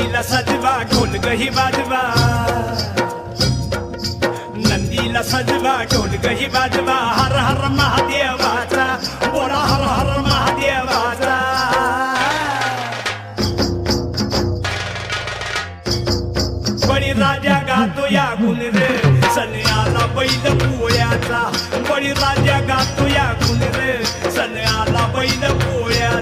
नंदीला सजवा ढोल गही वाजवा नंदीला सजवा ढोल गही वाजवा हर हर महादेवाचा बोला हर हर महादेवाचा बळीराजा गातो या गुण रे सण आला बैल पोळ्याचा बळीराजा गातो या गुण रे सण आला बैल पोळ्याचा